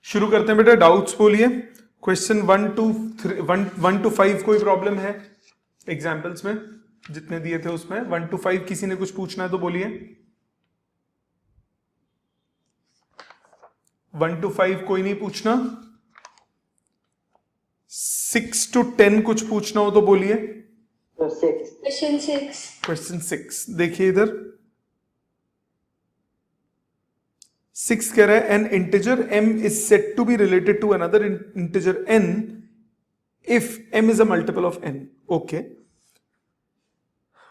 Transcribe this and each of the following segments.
शुरू करते हैं बेटा, डाउट्स बोलिए। क्वेश्चन 1 to 5 कोई प्रॉब्लम है एग्जाम्पल्स में जितने दिए थे उसमें? 1 to 5 किसी ने कुछ पूछना है तो बोलिए। 1 to 5 कोई नहीं पूछना। 6 to 10 कुछ पूछना हो तो बोलिए। क्वेश्चन 6 देखिए इधर। 6 कह रहा है an integer m is said to be related to another integer n if m is a multiple of n। Okay,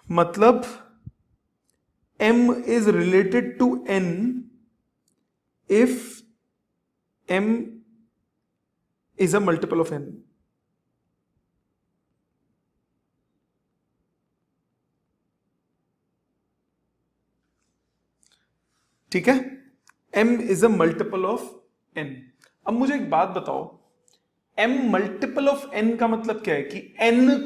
मतलब m is related to n if m is a multiple of n। ठीक है, m is a multiple of n। अब मुझे एक बात बताओ, m multiple of n का मतलब क्या है कि n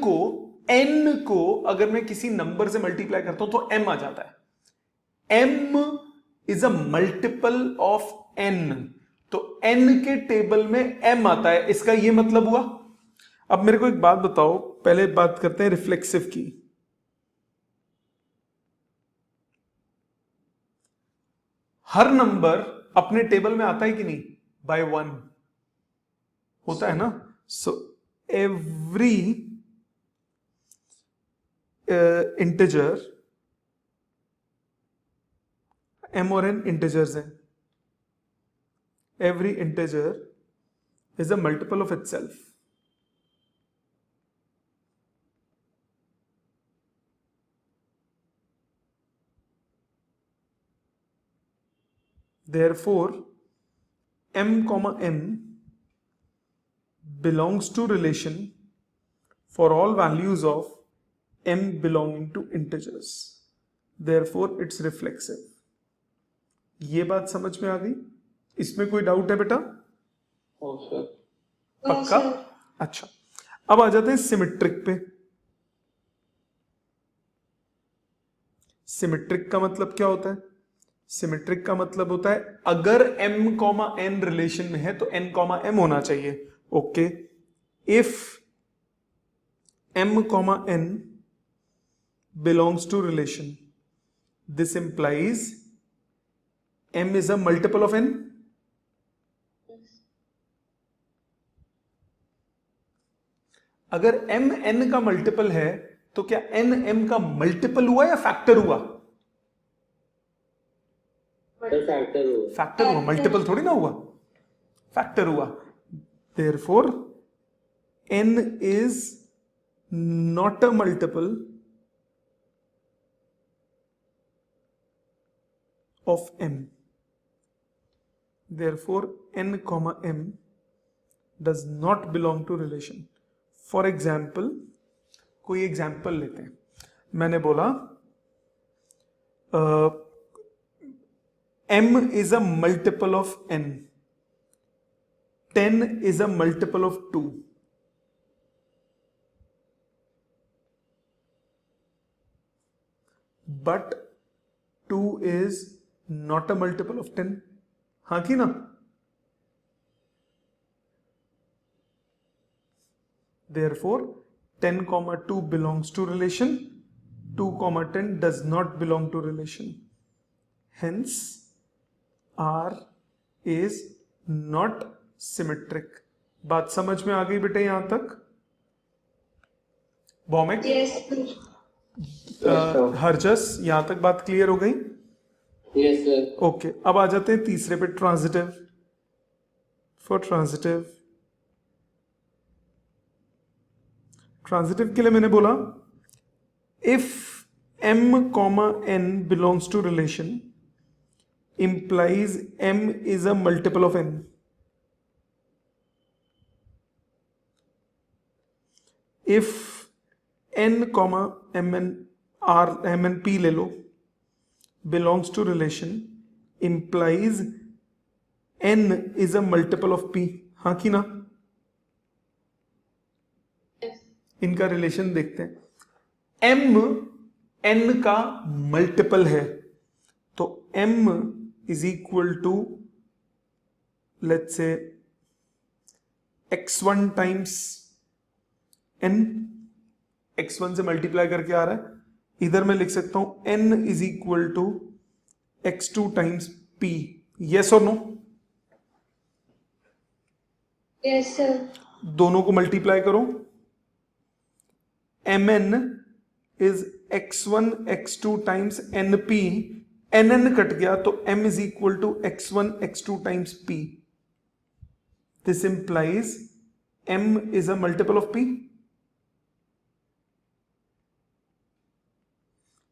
को अगर मैं किसी नंबर से मल्टीप्लाई करता हूं तो m आ जाता है। m is a multiple of n, तो n के टेबल में m आता है, इसका ये मतलब हुआ। अब मेरे को एक बात बताओ, पहले बात करते हैं रिफ्लेक्सिव की। हर नंबर अपने टेबल में आता है कि नहीं? बाय 1 होता है ना। सो एवरी इंटीजर, m और n इंटीजर्स हैं, every integer is a multiple of itself. Therefore m comma n belongs to relation for all values of m belonging to integers. Therefore it's reflexive. ये बात समझ में आ गई? इसमें कोई doubt है बेटा? पक्का? अच्छा, अब आ जाते हैं सिमेट्रिक पे। सिमेट्रिक का मतलब क्या होता है? सिमेट्रिक का मतलब होता है अगर m कॉमा n रिलेशन में है तो n कॉमा m होना चाहिए। Okay, if m comma n belongs to relation, this implies m is a multiple of n। अगर m n का मल्टीपल है तो क्या n m का मल्टीपल हुआ या फैक्टर हुआ? फैक्टर हुआ, मल्टीपल थोड़ी ना हुआ, फैक्टर हुआ। Therefore n is not a multiple of m। Therefore n comma m does not belong to relation. For example, कोई एग्जाम्पल लेते हैं। मैंने बोला m is a multiple of n, 10 is a multiple of 2, but 2 is not a multiple of 10। हाँ कि ना? Therefore 10 comma 2 belongs to relation, 2 comma 10 does not belong to relation, hence R is not symmetric। बात समझ में आ गई बेटे यहां तक? बॉमिक, हरजस, यहां तक बात क्लियर हो गई? Yes sir. ओके, अब आ जाते हैं तीसरे पे, ट्रांजिटिव। फॉर ट्रांजिटिव, ट्रांजिटिव के लिए मैंने बोला if m comma n belongs to relation implies m is a multiple of n। if n comma mn r mn p ले लो belongs to relation implies n is a multiple of p। हाँ कि ना? इनका relation देखते हैं। m n का multiple है तो m is equal to, let's say x1 times n, x1 से मल्टीप्लाई करके आ रहा है, इधर मैं लिख सकता हूं n is equal to x2 times p. Yes और नो? Yes sir. दोनों को मल्टीप्लाई करो, mn is x1 x2 times np, nn cut गया तो m is equal to x1 x2 times p. This implies m is a multiple of p.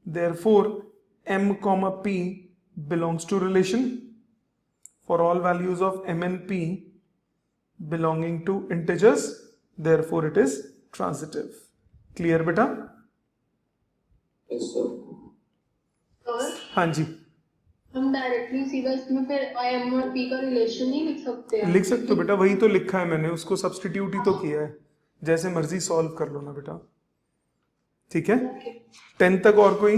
Therefore m comma p belongs to relation for all values of m and p belonging to integers. Therefore it is transitive. Clear beta? Yes, sir. और हाँ जी, हम directly सीधा इसमें फिर M और P का relation नहीं लिख सकते हैं. लिख सकते हो बेटा, वही तो लिखा है मैंने, उसको सब्सटीट्यूट ही तो किया है, जैसे मर्जी सॉल्व कर लो ना बेटा. ठीक है, 10 तक और कोई?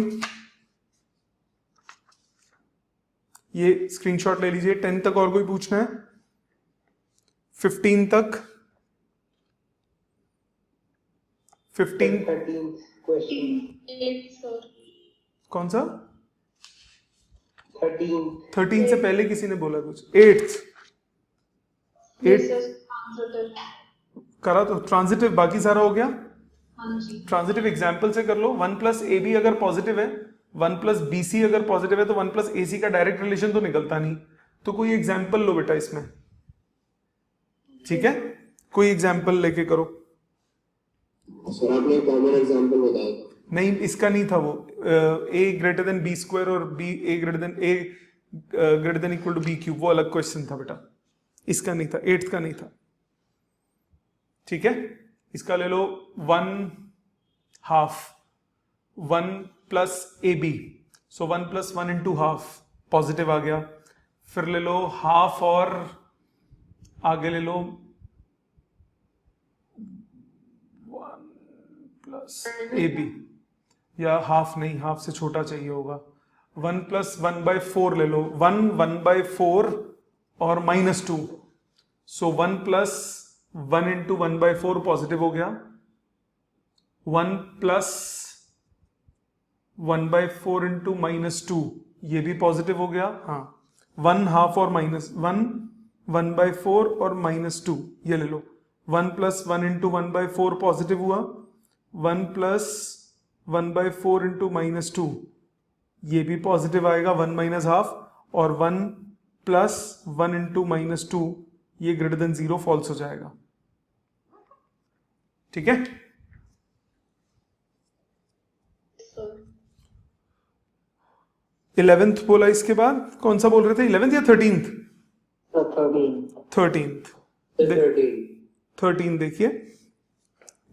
ये स्क्रीनशॉट ले लीजिए. 10 तक और कोई पूछना है? 15 तक? 15 13th question. 8 सर. कौन सा? 13th. 13 से पहले किसी ने बोला कुछ? 8th transitive. करा तो ट्रांजिटिव, बाकी सारा हो गया. हाँ जी. ट्रांजिटिव एग्जाम्पल से कर लो. 1 प्लस ए बी अगर पॉजिटिव है, 1 प्लस बी सी अगर पॉजिटिव है, तो 1 प्लस ए सी का डायरेक्ट रिलेशन तो निकलता नहीं. तो कोई एग्जाम्पल लो बेटा इसमें. ठीक है, कोई एग्जाम्पल लेके करो. सर आपने कॉमन एग्जांपल बताया था. नहीं, इसका नहीं था वो. A greater than B square और B A greater than equal to B cube, वो अलग क्वेश्चन था बेटा. इसका नहीं था, 8th का नहीं था. ठीक है, इसका ले लो 1/2, 1 plus A B, so 1 plus 1 into half, positive आ गया. फिर ले लो हाफ और आगे ले लो 1 प्लस ए बी, या हाफ नहीं, हाफ से छोटा चाहिए होगा. 1 प्लस 1/4 ले लो, 1/4 और -2, सो 1 प्लस 1 इंटू 1/4 पॉजिटिव हो गया. 1 प्लस 1/4 इंटू -2 ये भी पॉजिटिव हो गया. हाँ, 1/2 और -1, 1/4 और -2 ये ले लो. 1 प्लस 1 इंटू 1/4 पॉजिटिव हुआ. 1 प्लस 1/4 इंटू -2 ये भी पॉजिटिव आएगा, 1 माइनस हाफ. और 1 प्लस 1 इंटू -2 ये ग्रेटर देन 0 फॉल्स हो जाएगा. ठीक है, सर. 11th बोला. इसके बाद कौन सा बोल रहे थे, 11th या 13th? 13th. 13th. 13th. 13 देखिए.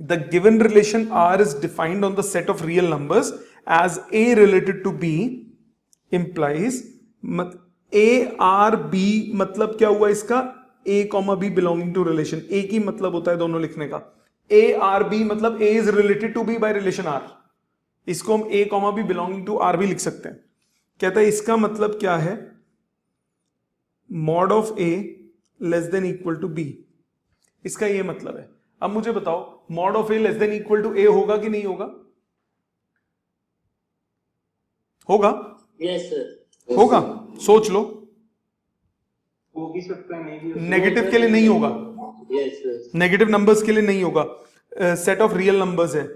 The given relation R is defined on the set of real numbers as A related to B implies A R B, मतलब क्या हुआ इसका? A, B belonging to relation. A की मतलब होता है दोनों लिखने का. A R B मतलब A is related to B by relation R. इसको हम A, B belonging to R भी लिख सकते हैं. कहता है इसका मतलब क्या है? mod of A less than equal to B. इसका ये मतलब है. अब मुझे बताओ, mod of A less than equal to A होगा कि नहीं होगा? होगा? Yes, sir. होगा, सोच लो. हो भी सकता है, नहीं भी हो सकता. नेगेटिव के लिए नहीं होगा, Yes, sir. नेगेटिव नंबर्स के लिए नहीं होगा. सेट ऑफ रियल नंबर्स है,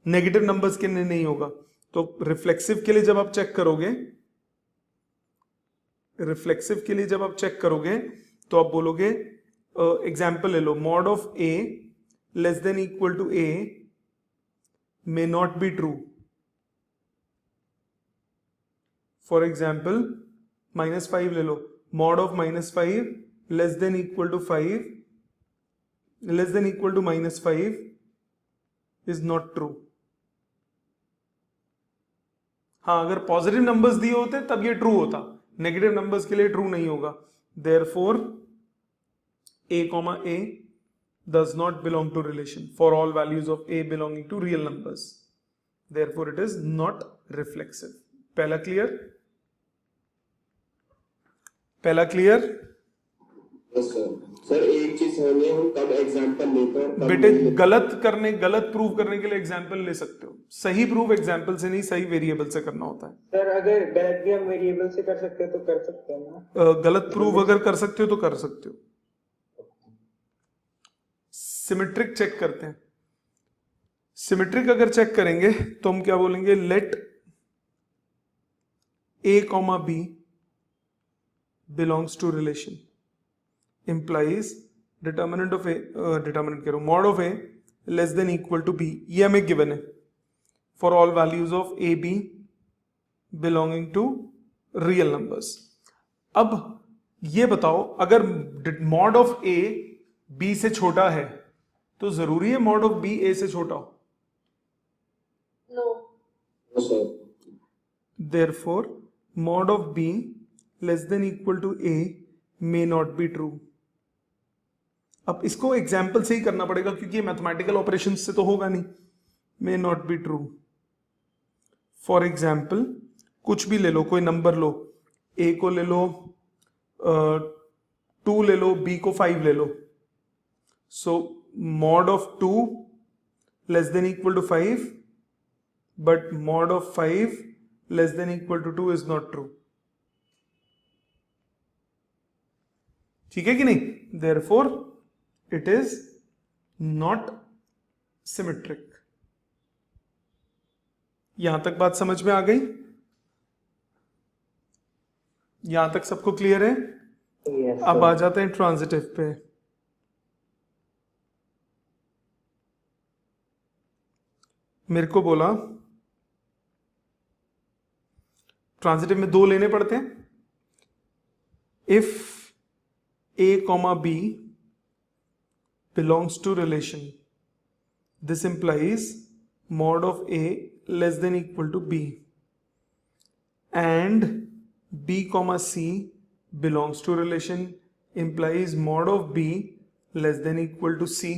नेगेटिव नंबर्स के लिए नहीं होगा. तो रिफ्लेक्सिव के लिए जब आप चेक करोगे, रिफ्लेक्सिव के लिए जब आप चेक करोगे तो आप बोलोगे, एग्जाम्पल ले लो, mod of a less than equal to a may not be true. For example -5 ले लो, mod of -5 less than equal to 5 less than equal to -5 is not true. हाँ, अगर पॉजिटिव नंबर्स दिए होते तब ये ट्रू होता, नेगेटिव नंबर्स के लिए ट्रू नहीं होगा. Therefore A, A does not belong to relation for all values of A belonging to real numbers. Therefore it is not reflexive. पहला क्लियर? पहला क्लियर? Yes, sir. सर एक चीज हमें हम कब एग्जांपल लेते हैं, कब बेटे नहीं लेते? गलत प्रूव करने के लिए एग्जाम्पल ले सकते हो, सही प्रूव एग्जाम्पल से नहीं, सही वेरिएबल से करना होता है। सर अगर गलत भी हम वेरिएबल से कर सकते हैं तो कर सकते हैं ना? गलत प्रूव अगर कर सकते हो तो कर सकते हो। सिमेट्रिक चेक करते हैं। सिमेट्रिक अगर चेक करेंगे तो हम क्या बोलेंगे, late a comma b belongs to relation implies determinant of a determinant कह रहा हूं, mod of a less than equal to b, ये हमें गिवन है for all values of a b belonging to real numbers। अब ये बताओ अगर mod of a b से छोटा है तो जरूरी है mod of b a से छोटा हो? No. हाँ sir. Therefore mod of b less than equal to a may not be true। अब इसको एग्जाम्पल से ही करना पड़ेगा क्योंकि ये मैथमेटिकल ऑपरेशन से तो होगा नहीं। मे not be true. For example कुछ भी ले लो, कोई नंबर लो, a को ले लो 2 ले लो, b को 5 ले लो। सो mod of 2 less than equal to 5 but mod of 5 less than equal to 2 is not true। ठीक है कि नहीं? therefore it is not symmetric। यहां तक बात समझ में आ गई? यहां तक सबको क्लियर है? Yes, अब sir. आ जाते हैं ट्रांजिटिव पे। मेरे को बोला ट्रांजिटिव में 2 लेने पड़ते हैं। If a comma b belongs to relation, this implies mod of a less than equal to b and b comma c belongs to relation implies mod of b less than equal to c।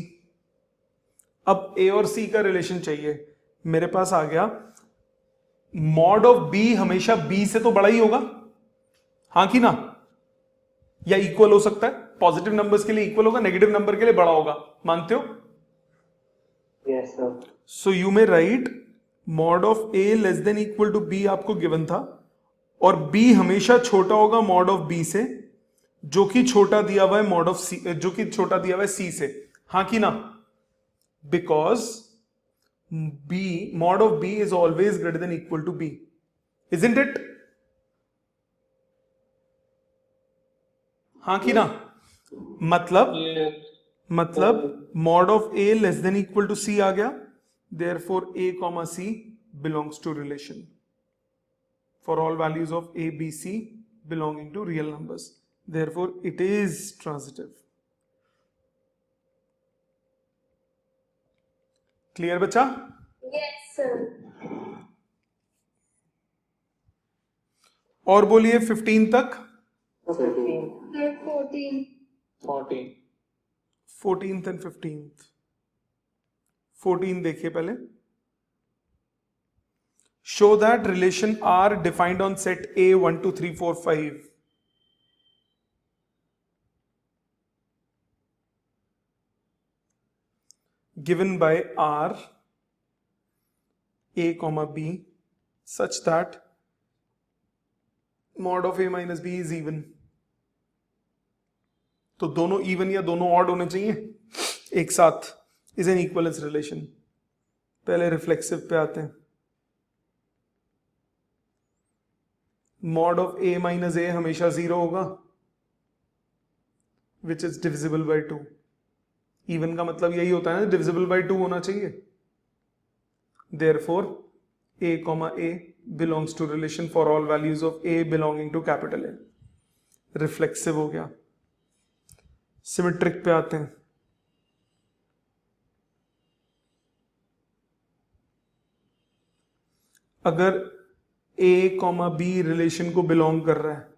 अब a और c का relation चाहिए। मेरे पास आ गया mod of b हमेशा b से तो बड़ा ही होगा, हाँ कि ना? या इक्वल हो सकता है, पॉजिटिव नंबर्स के लिए इक्वल होगा, नेगेटिव नंबर के लिए बड़ा होगा, मानते हो? Yes, sir. So you may write mod of a less than equal to b आपको गिवन था, और b हमेशा छोटा होगा mod of b से, जो कि छोटा दिया हुआ है mod of c, जो कि छोटा दिया हुआ है c से, हाँ कि ना? Because b mod of b is always greater than equal to b, isn't it? हाँ कि ना? मतलब mod of a less than equal to c आ गया, therefore a comma c belongs to relation for all values of a b c belonging to real numbers, therefore it is transitive। Clear बच्चा? Yes, sir. और बोलिए 15 तक। 15, Sir, 14. 14. 14th and 15th। 14 देखिए पहले। Show that relation R defined on set A 1 2 3 4 5 given by R A comma B such that mod of A minus B is even। तो दोनों even या दोनों ऑड होने चाहिए एक साथ, इज एन इक्वलेंस रिलेशन। पहले रिफ्लेक्सिव पे आते हैं। मॉड ऑफ a माइनस ए हमेशा 0 होगा, which is divisible by 2। Even का मतलब यही होता है ना, डिविजिबल बाय 2 होना चाहिए। Therefore a comma a belongs to relation for all values of a belonging to capital A। Reflexive हो गया। सिमेट्रिक पे आते हैं। अगर a कॉमा b रिलेशन को बिलोंग कर रहा है,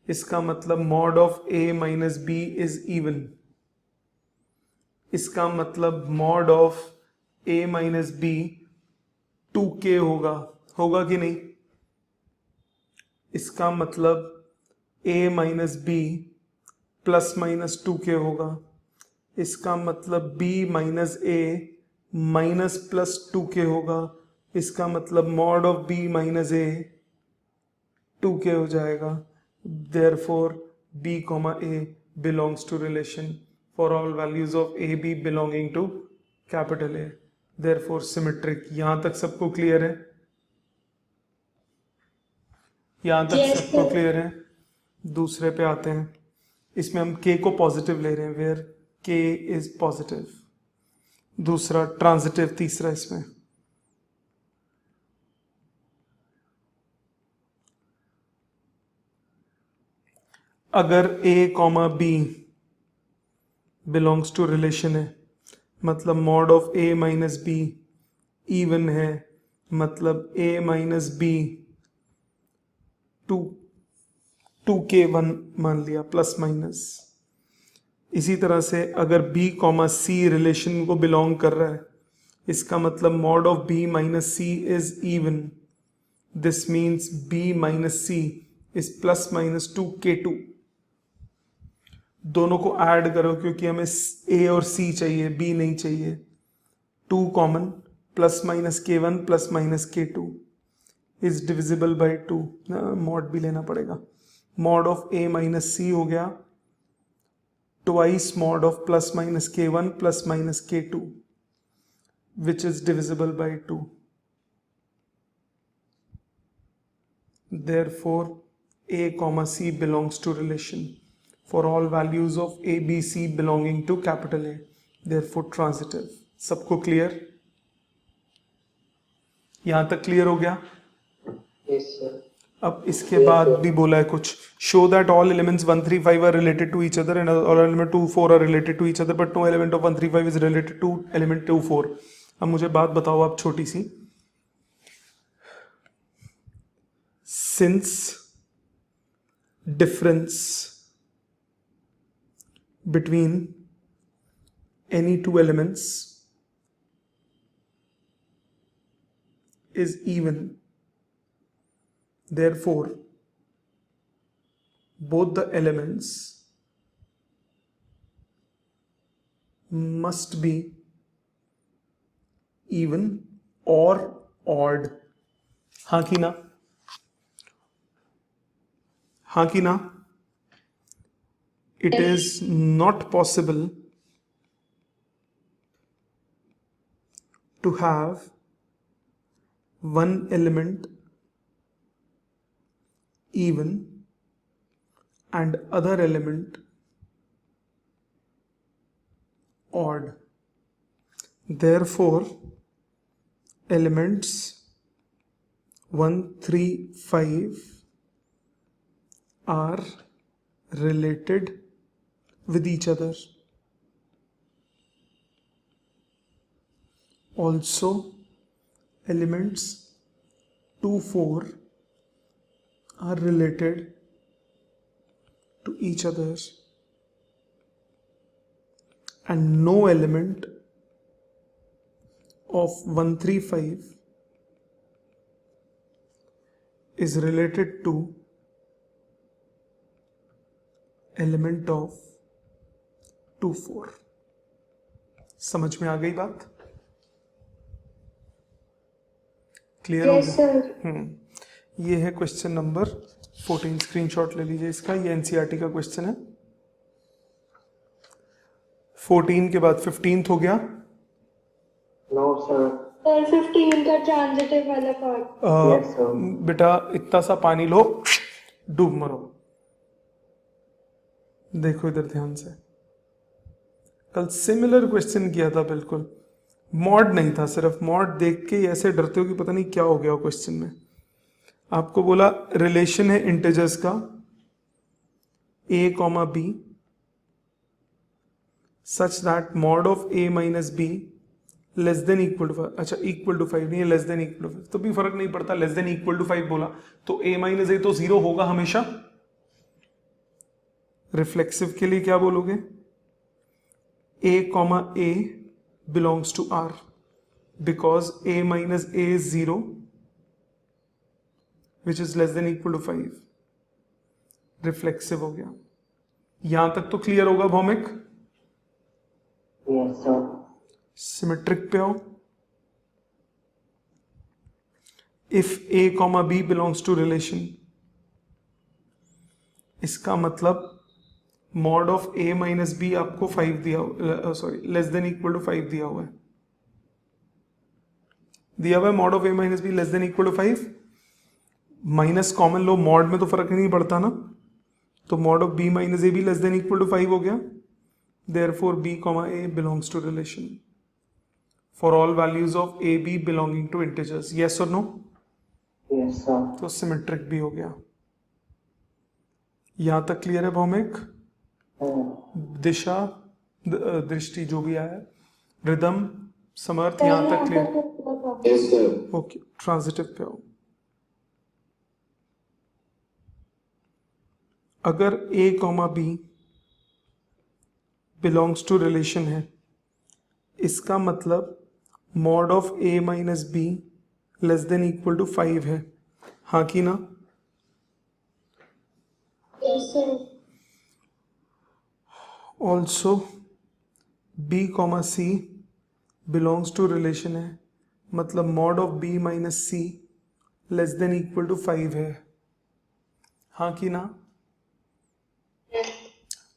इसका मतलब mod of a minus B is even. इसका मतलब mod of a minus B 2k होगा, होगा कि नहीं? इसका मतलब a minus B plus minus 2k होगा, इसका मतलब b minus a minus plus 2k होगा, इसका मतलब mod of b minus a 2k हो जाएगा. Therefore b comma a belongs to relation for all values of a b belonging to capital A. Therefore symmetric. यहां तक सबको clear है? यहां तक Yes, सबको sir. क्लियर है? दूसरे पे आते हैं. इसमें हम k को पॉजिटिव ले रहे हैं, वेयर k इज पॉजिटिव. दूसरा ट्रांजिटिव, तीसरा इसमें अगर a comma b belongs to relation है, मतलब mod of a minus b even है, मतलब a माइनस b 2k1 मान लिया प्लस माइनस. इसी तरह से अगर b कॉमा c रिलेशन को बिलोंग कर रहा है, इसका मतलब mod of b minus c is even. This means b minus c is plus minus 2k2. दोनों को ऐड करो क्योंकि हमें a और c चाहिए, b नहीं चाहिए. 2 common, plus minus k1 plus minus k2 is divisible by 2. Mod भी लेना पड़ेगा. Mod of a minus c हो गया twice mod of plus minus k1 plus minus k2 which is divisible by 2. Therefore a comma c belongs to relation for all values of a b c belonging to capital A. Therefore transitive. सबको clear? यहां तक clear हो गया? Yes, sir. अब इसके बाद भी बोला है कुछ. Show that all elements 1 3 5 are related to each other and all element 2 4 are related to each other but no element of 1 3 5 is related to element 2 4. अब मुझे बात बताओ आप छोटी सी. Since difference between any two elements is even, therefore both the elements must be even or odd. हाँ कि ना? हाँ कि ना? It is not possible to have one element even and other element odd. Therefore, elements 1, 3, 5 are related with each other. Also, elements 2, 4 are related to each other, and no element of 1, 3, 5 is related to element of 2 4. समझ में आ गई बात? Clear हो Yes, गया? sir. ये है question number 14. Screenshot ले लीजिए इसका. ये एनसीईआरटी का क्वेश्चन है. 14 के बाद 15th हो गया. No, sir. Sir, 15 का ट्रांजिटिव वाला पार्ट. Yes, sir. बेटा इतना सा पानी लो, डूब मरो. देखो इधर ध्यान से. कल सिमिलर क्वेश्चन किया था, बिल्कुल मॉड नहीं था, सिर्फ मॉड देख के ऐसे डरते हो कि पता नहीं क्या हो गया क्वेश्चन में. आपको बोला रिलेशन है इंटीजर्स का a comma b such that mod of a minus b less than equal to 5. अच्छा इक्वल टू 5 नहीं है, लेस देन इक्वल टू 5 तो भी फर्क नहीं पड़ता. लेस देन इक्वल टू 5 बोला तो a माइनस a तो 0 होगा हमेशा. रिफ्लेक्सिव के लिए क्या बोलोगे? a comma a belongs to r because a minus a is 0 which is less than equal to 5. Reflexive हो गया. यहां तक तो क्लियर होगा भौमिक? Yes, sir. सिमेट्रिक पे आओ. If a comma B belongs to relation, इसका मतलब mod of a minus B आपको 5 दिया, sorry less than equal to 5 दिया हुआ है. दिया हुआ है mod of a minus B less than equal to 5. Minus common लो, मॉड में तो फर्क नहीं पड़ता ना, तो mod of b minus A B less than equal to 5 हो गया. Therefore b comma a belongs to relation for all values of a b belonging to integers. Yes और नो? Yes, sir. तो सिमेट्रिक भी हो गया. यहां तक clear है भौमिक? दिशा, दृष्टि, जो भी आया, रिदम, समर्थ, यहां तक clear? Yes, sir. Okay. Transitive पे आओ. अगर a comma B belongs to relation है, इसका मतलब mod of a minus B less than equal to 5 है. हाँ कि ना? Yes, sir. Also b comma C belongs to relation है, मतलब mod of b minus C less than equal to 5 है. हाँ कि ना?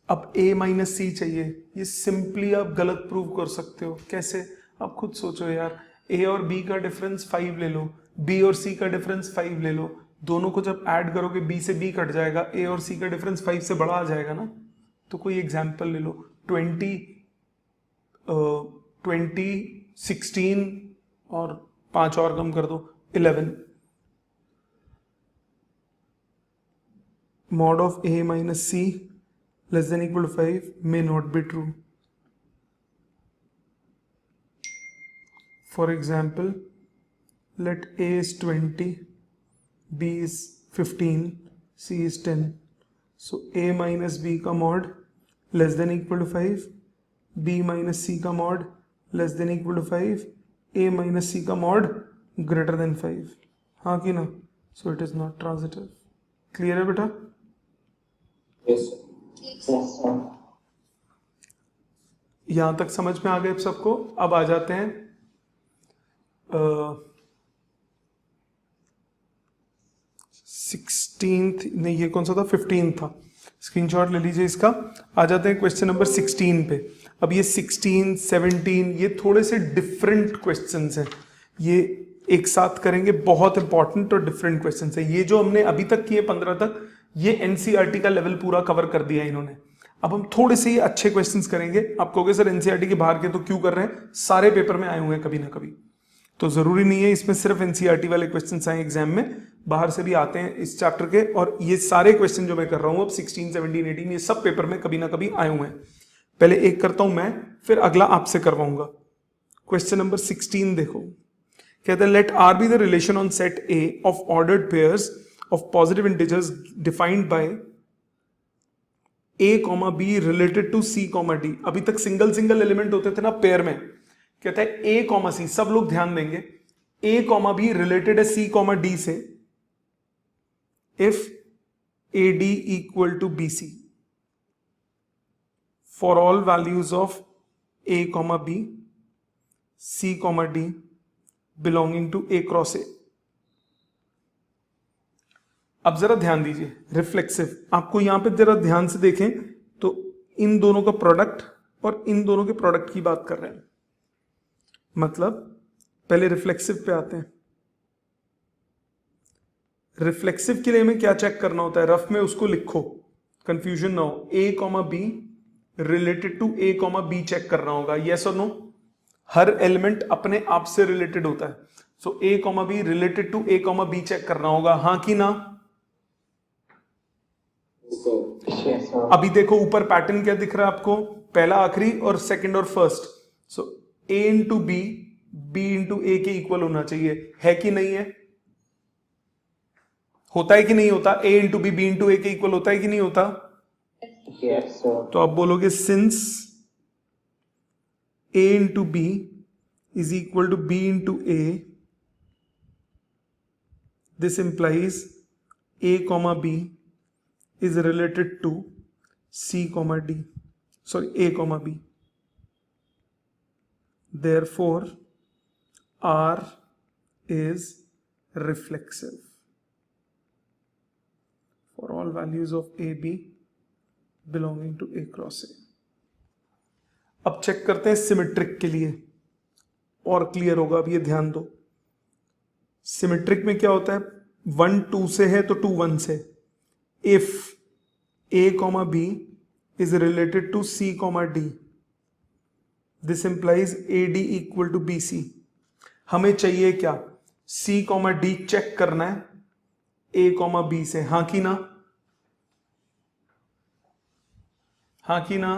अब a माइनस सी चाहिए. ये सिंपली आप गलत प्रूव कर सकते हो. कैसे? आप खुद सोचो यार. a और b का डिफरेंस 5 ले लो, b और c का डिफरेंस 5 ले लो. दोनों को जब ऐड करोगे b से b कट जाएगा, a और c का डिफरेंस 5 से बड़ा आ जाएगा ना. तो कोई एग्जाम्पल ले लो. 20, 16 और 5 और कम कर दो, 11. Mod of a minus C less than equal to 5 may not be true. For example, let a is 20, b is 15, c is 10. So a minus b का mod less than equal to 5, b minus c का mod less than equal to 5, a minus c का mod greater than 5. हाँ कि ना? So it is not transitive. Clear है बेटा? Yes, sir. Yes, sir. यहां तक समझ में आ गए सबको? अब आ जाते हैं 16th, नहीं ये कौन सा था? 15 था. स्क्रीनशॉट ले लीजिए इसका. आ जाते हैं क्वेश्चन नंबर 16 पे. अब ये 16, 17 ये थोड़े से डिफरेंट क्वेश्चंस हैं. ये एक साथ करेंगे, बहुत इंपॉर्टेंट और डिफरेंट क्वेश्चंस हैं. ये जो हमने अभी तक किए 15 तक, ये एनसीईआरटी का लेवल पूरा कवर कर दिया इन्होंने. अब हम थोड़े से ये अच्छे क्वेश्चंस करेंगे. आप कहोगे सर एनसीईआरटी के बाहर के तो क्यों कर रहे हैं? सारे पेपर में आए हुए हैं कभी ना कभी, तो जरूरी नहीं है इसमें सिर्फ एनसीईआरटी वाले क्वेश्चंस आए एग्जाम में, बाहर से भी आते हैं इस चैप्टर के. और ये सारे क्वेश्चन जो मैं कर रहा हूं अब 16, 17, 18 ये सब पेपर में कभी ना कभी आए हुए हैं. पहले एक करता हूं मैं, फिर अगला आपसे करवाऊंगा. क्वेश्चन नंबर 16 देखो. कहते हैं let R be the relation on set A of ordered pairs of positive integers defined by a comma B related to c comma D. अभी तक सिंगल सिंगल एलिमेंट होते थे ना पेयर में. कहता है a कॉमा सी, सब लोग ध्यान देंगे, a कॉमा बी रिलेटेड है c कॉमा डी से if A D equal to B C for all values of a comma B c comma D belonging to a cross A. अब जरा ध्यान दीजिए, रिफ्लेक्सिव. आपको यहां पे जरा ध्यान से देखें तो इन दोनों का प्रोडक्ट और इन दोनों के प्रोडक्ट की बात कर रहे हैं. मतलब पहले रिफ्लेक्सिव पे आते हैं. रिफ्लेक्सिव के लिए हमें क्या चेक करना होता है? रफ में उसको लिखो, कंफ्यूजन ना हो. a comma B related to a comma B check करना होगा. यस और नो? हर एलिमेंट अपने आप से रिलेटेड होता है. So a comma B related to a comma B check करना होगा. हाँ कि ना? Yes, sir. Yes, sir. अभी देखो ऊपर पैटर्न क्या दिख रहा है आपको? पहला आखिरी और सेकंड और first. So a into b, b into a के इक्वल होना चाहिए. है कि नहीं है? होता है कि नहीं होता? a into b, b into a के इक्वल होता है कि नहीं होता? Yes, sir. तो आप बोलोगे since a into B is equal to b into A, this implies a comma B is related to C comma D, sorry, A comma B. Therefore, R is reflexive for all values of A, B belonging to A cross A. अब check करते हैं symmetric के लिए, और clear होगा। अब ये ध्यान दो, सिमेट्रिक में क्या होता है, 1 2 से है तो 2 1 से। If A comma B is related to C comma D, this implies AD equal to BC। हमें चाहिए क्या, C comma D चेक करना है A comma B से, हाँ कि ना, हाँ कि ना।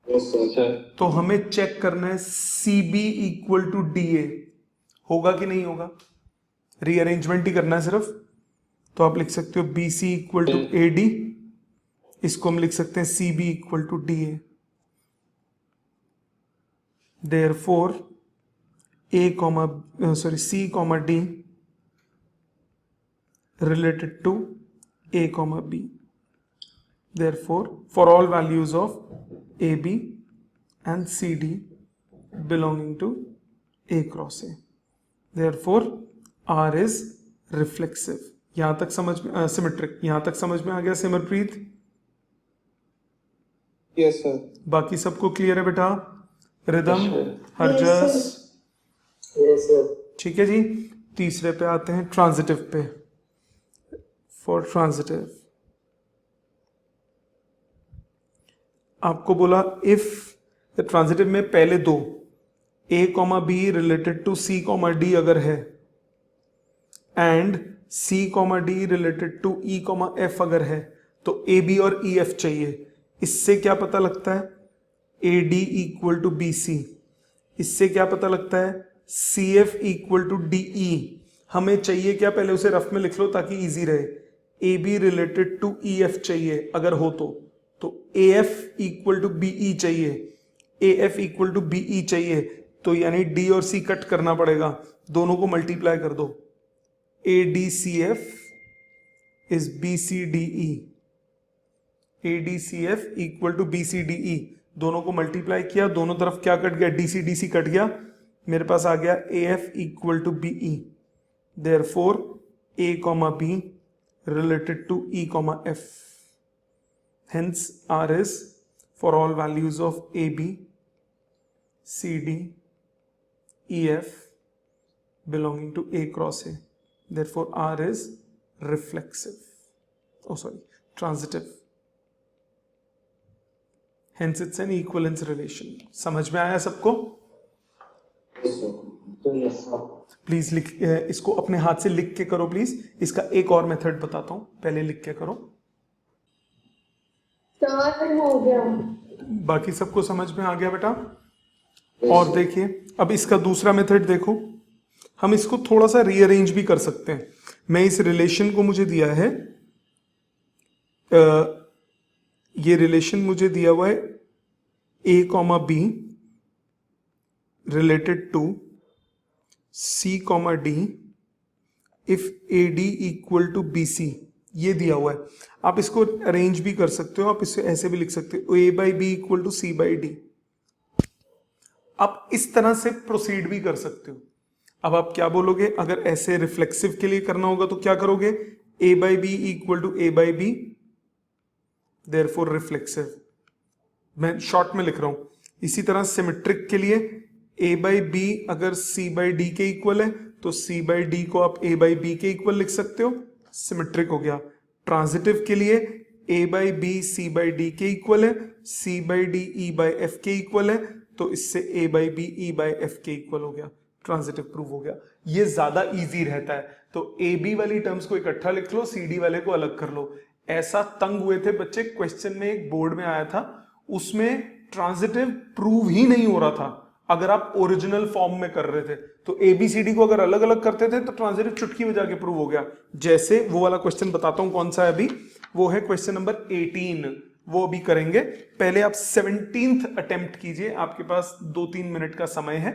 Yes, sir. तो हमें चेक करना है CB इक्वल टू DA, होगा कि नहीं होगा, रीअरेंजमेंट ही करना है सिर्फ। तो आप लिख सकते हो BC इक्वल टू AD, इसको हम लिख सकते हैं CB equal to DA। Therefore C comma D related to A comma B। Therefore, for all values of AB and CD belonging to A cross A, therefore R is reflexive। यहां तक समझ में, symmetric, यहां तक समझ में आ गया Simarpreet? Yes sir. बाकी सबको क्लियर है बेटा? Rhythm, Harjas, yes sir. ठीक है जी। तीसरे पे आते हैं, ट्रांजिटिव पे। फॉर ट्रांजिटिव आपको बोला इफ ट्रांजिटिव में पहले दो A comma B related to C comma D अगर है, and C comma D related to E comma F अगर है, तो A B और E F चाहिए। इससे क्या पता लगता है, AD इक्वल टू BC। इससे क्या पता लगता है, CF इक्वल टू DE। हमें चाहिए क्या, पहले उसे रफ में लिख लो ताकि इजी रहे। AB रिलेटेड टू EF चाहिए अगर हो तो AF इक्वल टू BE चाहिए, AF इक्वल टू BE चाहिए। तो यानी D और C कट करना पड़ेगा, दोनों को मल्टीप्लाई कर दो। ADCF is BCDE, ADCF equal to BCDE। दोनों को मल्टीप्लाई किया, दोनों तरफ क्या कट गया, DC DC कट गया, मेरे पास आ गया AF equal to BE। Therefore A comma B related to E comma F। Hence R is for all values of AB, CD, EF belonging to A cross A. Therefore R is reflexive. Oh sorry, transitive. Hence it's an equivalence relation. समझ में आया सबको? Yes, sir. Yes sir. Please इसको अपने हाथ से लिख के करो प्लीज। इसका एक और मेथड बताता हूं, पहले लिख के करो। सर हो गया। बाकी सबको समझ में आ गया बेटा? और देखिए अब इसका दूसरा मेथड देखो, हम इसको थोड़ा सा रीअरेंज भी कर सकते हैं। मैं इस रिलेशन को मुझे दिया है, ये रिलेशन मुझे दिया हुआ है A comma B related to C comma D if AD equal to BC, ये दिया हुआ है। आप इसको अरेंज भी कर सकते हो, आप इसे ऐसे भी लिख सकते हो A by B equal to C by D। आप इस तरह से प्रोसीड भी कर सकते हो। अब आप क्या बोलोगे, अगर ऐसे रिफ्लेक्सिव के लिए करना होगा तो क्या करोगे, A by B equal to A by B, therefore reflexive. मैं शॉर्ट में लिख रहा हूं। इसी तरह सिमेट्रिक के लिए A बाई बी अगर C बाई डी के इक्वल है तो C बाई डी को आप A बाई बी के इक्वल लिख सकते हो, सिमेट्रिक हो गया। ट्रांजिटिव के लिए A by B C by D के इक्वल है, C by D E by F के इक्वल है, तो इससे A by B E by F के इक्वल हो गया, ट्रांजिटिव प्रूव हो गया। ये ज्यादा इजी रहता है। तो ए बी वाली टर्म्स को इकट्ठा लिख लो, सी डी वाले को अलग कर लो। ऐसा तंग हुए थे बच्चे, क्वेश्चन में एक बोर्ड में आया था, उसमें ट्रांजिटिव प्रूव ही नहीं हो रहा था अगर आप ओरिजिनल फॉर्म में कर रहे थे। तो एबीसीडी को अगर अलग अलग करते थे तो ट्रांजिटिव चुटकी बजा के प्रूव हो गया। जैसे वो वाला क्वेश्चन बताता हूं कौन सा है अभी, वो है क्वेश्चन नंबर 18, वो अभी करेंगे। पहले आप 17th अटेम्प्ट कीजिए, आपके पास 2-3 मिनट का समय है।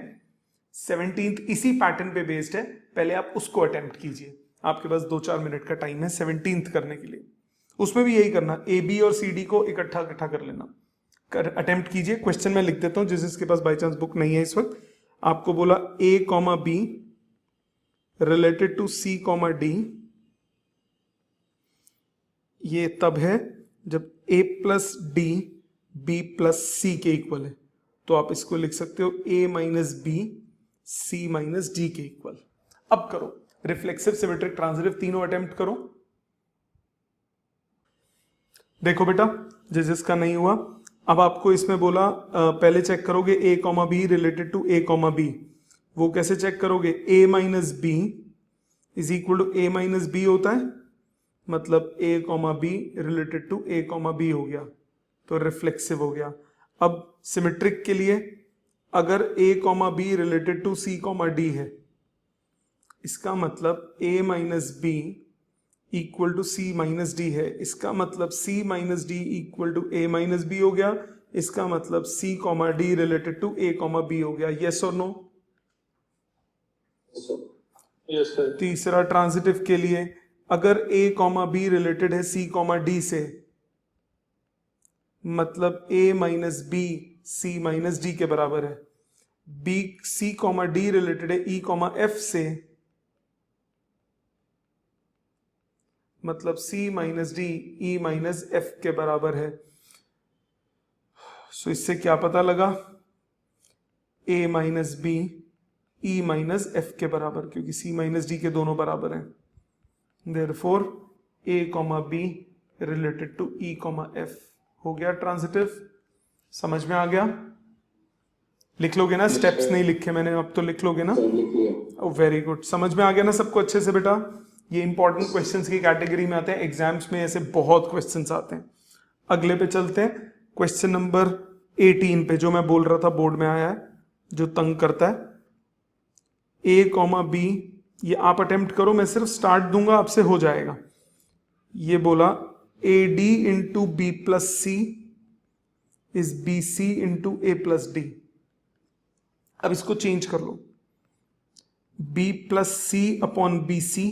17th इसी पैटर्न पे बेस्ड है, पहले आप उसको अटेम्प्ट कीजिए, आपके पास 2-4 मिनट का टाइम है 17th करने के लिए। उसमें भी यही करना, ए बी और सी डी को इकट्ठा इकट्ठा कर लेना। अटेम्प्ट कीजिए। क्वेश्चन मैं लिख देता हूं जिसके पास बाई चांस बुक नहीं है इस वक्त। आपको बोला a comma B related to c comma d, ये तब है जब a plus d b plus c के इक्वल है। तो आप इसको लिख सकते हो a minus B C minus D के इक्वल। अब करो रिफ्लेक्सिव, सिमेट्रिक, ट्रांजिटिव, तीनों अटेम्प्ट करो। देखो बेटा जिसका नहीं हुआ, अब आपको इसमें बोला पहले चेक करोगे a comma B related to a comma B. वो कैसे चेक करोगे, a minus B is equal to a minus B होता है, मतलब a comma B related to a comma B हो गया, तो रिफ्लेक्सिव हो गया। अब सिमेट्रिक के लिए अगर a comma B related to c comma D है, इसका मतलब a minus B equal to C minus D है, इसका मतलब c minus D equal to a minus B हो गया, इसका मतलब c comma D related to a comma B हो गया। यस और नो? Yes sir. तीसरा ट्रांजिटिव के लिए अगर a कॉमा बी रिलेटेड है c कॉमा डी से, मतलब a minus B C minus D के बराबर है। b c comma D related है e कॉमा एफ से, मतलब c minus D E minus F के बराबर है। सो इससे क्या पता लगा, a minus B E minus F के बराबर, क्योंकि c माइनस डी के दोनों बराबर हैं। Therefore a comma B related to e comma F हो गया ट्रांजिटिव। समझ में आ गया? लिख लोगे ना? स्टेप्स नहीं लिखे मैंने, अब तो लिख लोगे ना? Very good. समझ में आ गया ना सबको अच्छे से बेटा? ये इंपॉर्टेंट क्वेश्चंस की कैटेगरी में आते हैं, एग्जाम्स में ऐसे बहुत क्वेश्चंस आते हैं। अगले पे चलते हैं, क्वेश्चन नंबर 18 पे, जो मैं बोल रहा था बोर्ड में आया है, जो तंग करता है। a कॉमा बी, ये आप अटेम्प्ट करो, मैं सिर्फ स्टार्ट दूंगा, आपसे हो जाएगा। ये बोला A D into B plus C is B C into A plus D. अब इसको चेंज कर लो, b plus C upon B C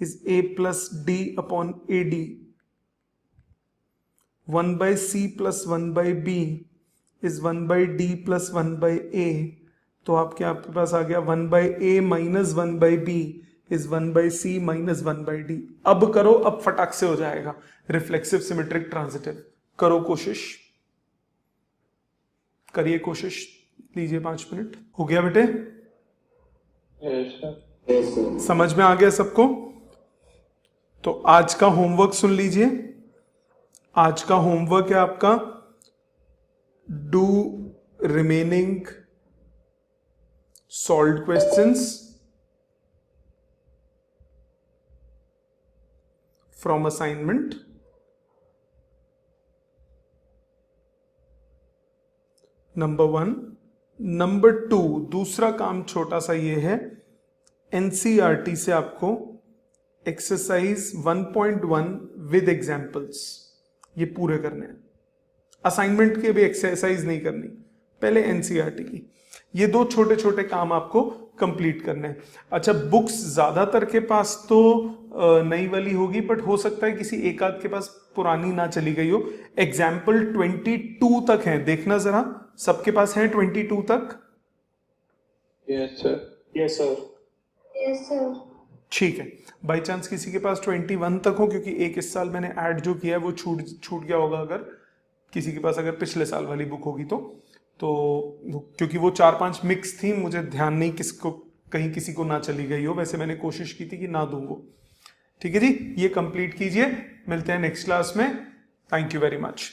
is a plus d upon ad, 1 by c plus 1 by b is 1 by d plus 1 by a, तो आपके पास आ गया 1 by a minus 1 by b is 1 by c minus 1 by d। अब करो, अब फटाक से हो जाएगा। रिफ्लेक्सिव, सिमेट्रिक, ट्रांजिटिव, करो कोशिश, करिए कोशिश, लीजिए 5 मिनट। हो गया बेटे? Yes, sir. समझ में आ गया सबको? तो आज का होमवर्क सुन लीजिए। आज का होमवर्क है आपका, do remaining solved questions from assignment. Number 1। Number 2, दूसरा काम छोटा सा ये है, एनसीईआरटी से आपको एक्सरसाइज 1.1 विद एग्जाम्पल्स ये पूरे करने हैं। असाइनमेंट के भी एक्सरसाइज नहीं करनी, पहले एनसीईआरटी की। ये 2 छोटे छोटे काम आपको कंप्लीट करने हैं। अच्छा, बुक्स ज्यादातर के पास तो नई वाली होगी, बट हो सकता है किसी एक आध के पास पुरानी ना चली गई हो। एग्जाम्पल 22 तक है, देखना जरा, सबके पास है 22 तक? Yes sir. Yes sir. Yes sir. ठीक है। बाई चांस किसी के पास 21 तक हो, क्योंकि एक इस साल मैंने ऐड जो किया है वो छूट गया होगा, अगर किसी के पास अगर पिछले साल वाली बुक होगी तो क्योंकि वो 4-5 मिक्स थी, मुझे ध्यान नहीं कहीं किसी को ना चली गई हो। वैसे मैंने कोशिश की थी कि ना दूं वो। ठीक है जी, ये कंप्लीट कीजिए, मिलते हैं नेक्स्ट क्लास में। Thank you very much.